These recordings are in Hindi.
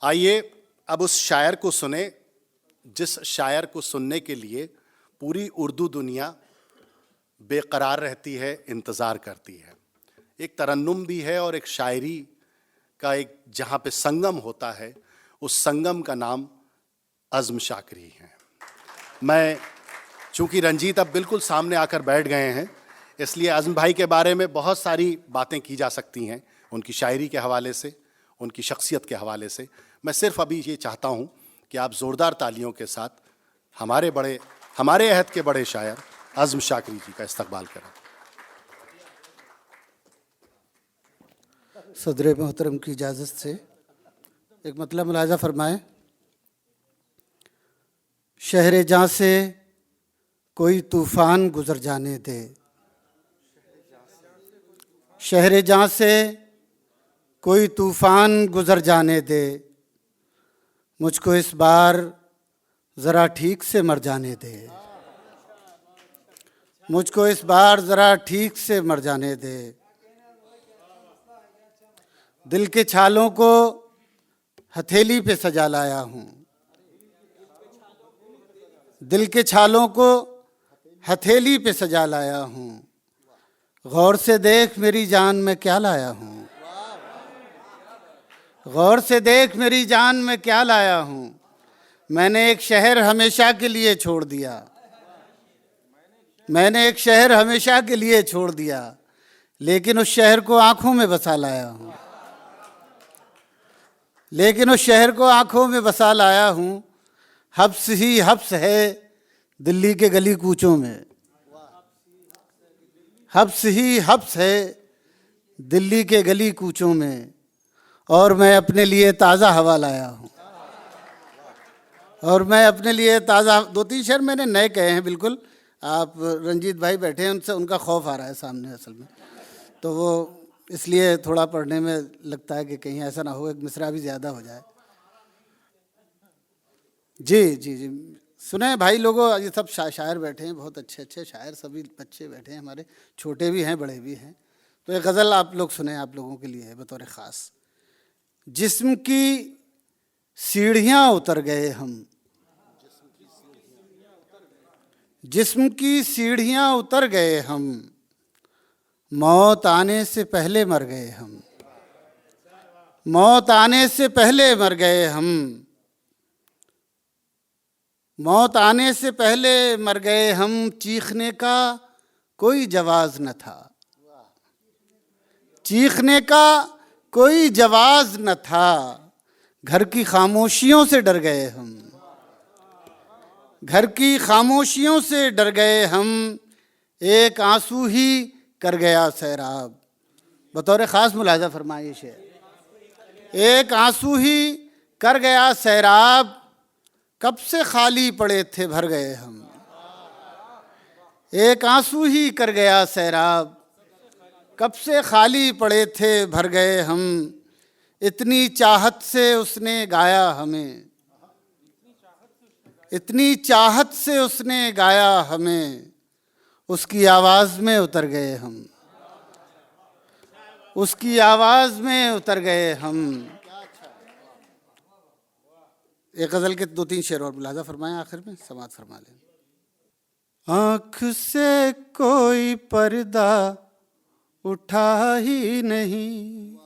आइए अब उस शायर को सुने जिस शायर को सुनने के लिए पूरी उर्दू दुनिया बेकरार रहती है, इंतज़ार करती है। एक तरन्नुम भी है और एक शायरी का एक जहाँ पे संगम होता है, उस संगम का नाम अज़्म शाकरी है। मैं चूँकि रंजीत अब बिल्कुल सामने आकर बैठ गए हैं, इसलिए अज़्म भाई के बारे में बहुत सारी बातें की जा सकती हैं, उनकी शायरी के हवाले से, उनकी शख्सियत के हवाले से। मैं सिर्फ अभी ये चाहता हूँ कि आप ज़ोरदार तालियों के साथ हमारे अहद के बड़े शायर अज़्म शाकरी जी का इस्तकबाल करें। सदर मोहतरम की इजाज़त से एक मतलब मुलाज़ा फरमाएं। शहर जहाँ से कोई तूफ़ान गुज़र जाने दे, शहर जहाँ से कोई तूफ़ान गुज़र जाने दे, मुझको इस बार ज़रा ठीक से मर जाने दे, मुझको इस बार ज़रा ठीक से मर जाने दे। दिल के छालों को हथेली पे सजा लाया हूँ, दिल के छालों को हथेली पे सजा लाया हूँ। गौर से देख मेरी जान में क्या लाया हूँ, गौर से देख मेरी जान में क्या लाया हूँ। मैंने एक शहर हमेशा के लिए छोड़ दिया, मैंने एक शहर हमेशा के लिए छोड़ दिया, लेकिन उस शहर को आंखों में बसा लाया हूँ, लेकिन उस शहर को आंखों में बसा लाया हूँ। हब्स ही हब्स है दिल्ली के गली कूचों में, हब्स ही हब्स है दिल्ली के गली कूचों में, और मैं अपने लिए ताज़ा हवा लाया हूँ, और मैं अपने लिए ताज़ा। 2-3 शेर मैंने नए कहे हैं बिल्कुल। आप रंजीत भाई बैठे हैं, उनसे उनका खौफ आ रहा है सामने असल में, तो वो इसलिए थोड़ा पढ़ने में लगता है कि कहीं ऐसा ना हो एक मिसरा भी ज़्यादा हो जाए। जी जी जी, सुने भाई लोगों, ये सब शायर बैठे हैं, बहुत अच्छे अच्छे शायर, सभी बच्चे बैठे हैं हमारे, छोटे भी हैं बड़े भी हैं। तो एक गज़ल आप लोग सुने, आप लोगों के लिए है बतौर ख़ास। जिस्म की सीढ़ियाँ उतर गए हम, जिस्म की सीढ़ियाँ उतर गए हम, मौत आने से पहले मर गए हम, मौत आने से पहले मर गए हम, मौत आने से पहले मर गए हम। चीखने का कोई जवाज़ न था, चीखने का कोई जवाज़ न था, घर की खामोशियों से डर गए हम, घर की खामोशियों से डर गए हम। एक आंसू ही कर गया सैराब, बतौर ख़ास मुलाज़ा फरमाइए शेर। एक आंसू ही कर गया सैराब, कब से खाली पड़े थे भर गए हम। एक आंसू ही कर गया सैराब, कब से खाली पड़े थे भर गए हम। इतनी चाहत से उसने गाया हमें, इतनी चाहत से उसने गाया हमें, उसकी आवाज़ में उतर गए हम, उसकी आवाज़ में उतर गए हम। एक गज़ल के 2-3 शेर और मुलाज़ा फरमाएं, आखिर में समाअत फरमा लें। आँख से कोई पर्दा उठा ही नहीं,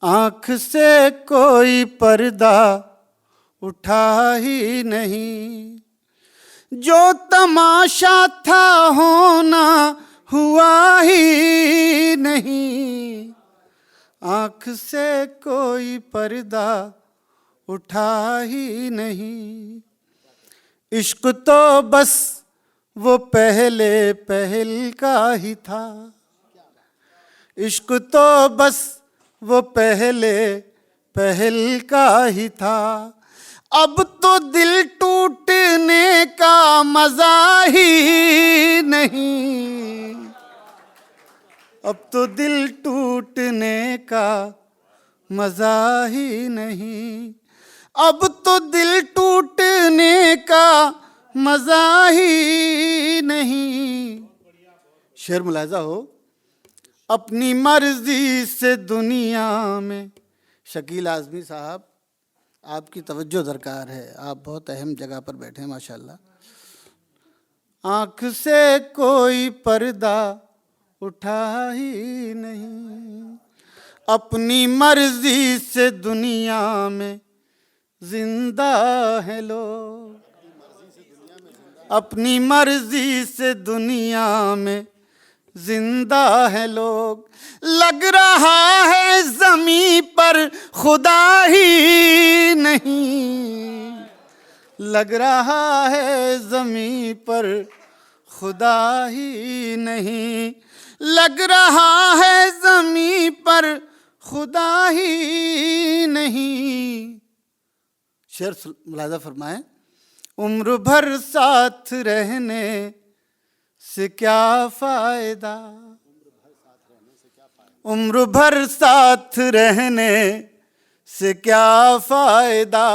आँख से कोई पर्दा उठा ही नहीं, जो तमाशा था होना हुआ ही नहीं। आँख से कोई पर्दा उठा ही नहीं, इश्क तो बस वो पहले पहल का ही था, इश्क तो बस वो पहले पहल का ही था। अब तो दिल टूटने का मजा ही नहीं, अब तो दिल टूटने का मजा ही नहीं, अब तो दिल टूटने का मजा ही नहीं। शेर मुलाजा हो। अपनी मर्जी से दुनिया में शकील आज़मी साहब, आपकी तवज्जो दरकार है, आप बहुत अहम जगह पर बैठे हैं माशाल्लाह। आँख से कोई पर्दा उठा ही नहीं, अपनी मर्जी से दुनिया में जिंदा है लोग, अपनी मर्जी से दुनिया में जिंदा है लोग। लग रहा है ज़मीं पर खुदा ही नहीं, लग रहा है ज़मीं पर खुदा ही नहीं, लग रहा है ज़मीं पर खुदा ही नहीं। शेर मुलाज़ा फरमाएं, उम्र भर साथ रहने से क्या फ़ायदा, उम्र भर साथ रहने से क्या फ़ायदा,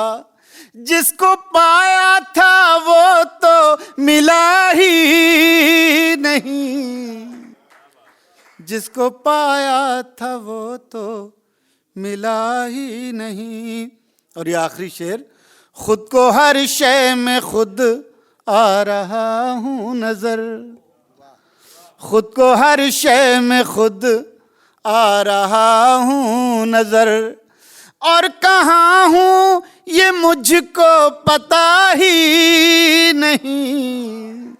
जिसको पाया था वो तो मिला ही नहीं, जिसको पाया था वो तो मिला ही नहीं। और ये आखिरी शेर, खुद को हर शय में खुद आ रहा हूँ नजर, खुद को हर शय में खुद आ रहा हूँ नजर, और कहाँ हूँ ये मुझको पता ही नहीं,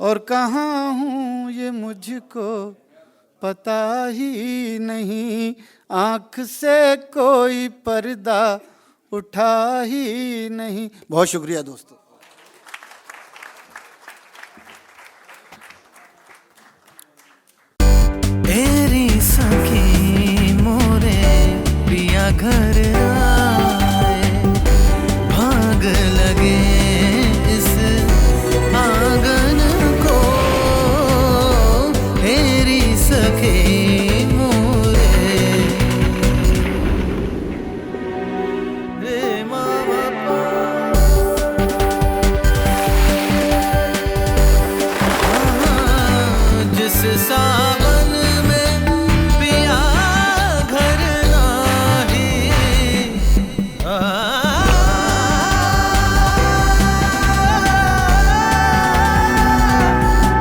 और कहाँ हूँ ये मुझको पता ही नहीं। आँख से कोई पर्दा उठा ही नहीं। बहुत शुक्रिया दोस्तों। तेरी सखी मोरे पिया घर आए, भाग लगे इस आंगन को, तेरी सखी मोरे रे मामा जिस सावन में पिया घर नाही,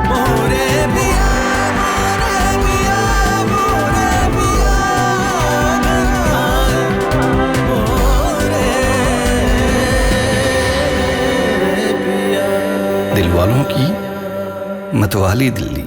मोरे पिया, मोरे पिया, मोरे पिया, मोरे पिया। दिलवालों की मतवाली दिल्ली।